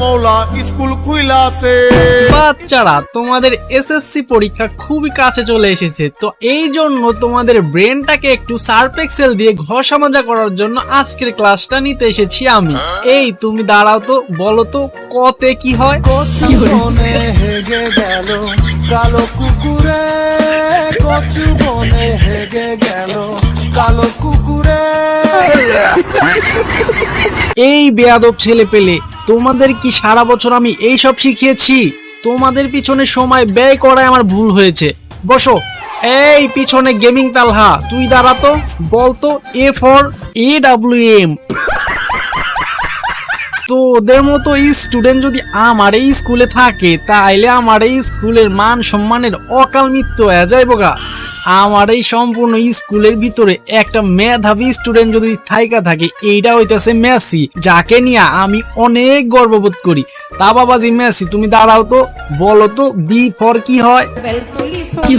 মৌলা স্কুল খুইলা আছে। বাচ্চারা, তোমাদের এসএসসি পরীক্ষা খুবই কাছে চলে এসেছে, তো এই জন্য তোমাদের ব্রেনটাকে একটু সার্ফ এক্সেল দিয়ে ঘষা মাজা করার জন্য আজকের ক্লাসটা নিতে এসেছি আমি। এই তুমি দাঁড়াও তো, বলো তো কতে কি হয়? কচু বনে হেগে গেল কালো কুকুরে, কচু বনে হেগে গেল কালো কুকুরে। এই বেয়াদব ছেলে পেলে, তোমাদের কি সারা বছর আমি এই সব শিখিয়েছি? তোমাদের পিছনে সময় ব্যয় করায় আমার ভুল হয়েছে। বসো। এই পিছনে গেমিং তালহা, তুই দাঁড়া তো, বলতো এ ফর AWM। তো ওদের মতো স্টুডেন্ট যদি আমার এই স্কুলে থাকে, তাইলে আমার এই স্কুলের মান সম্মানের অকাল মৃত্যু হয়ে যাইব গা। আমার এই সম্পূর্ণ স্কুলের ভিতরে একটা মেধাবী স্টুডেন্ট যদি থাইকা থাকে, এইটা হইতেছে মেসি, যাকে নিয়ে আমি অনেক গর্ববোধ করি। তা বাবাজি মেসি, তুমি দাঁড়াও তো, বলো তো বি ফর কি হয়? কি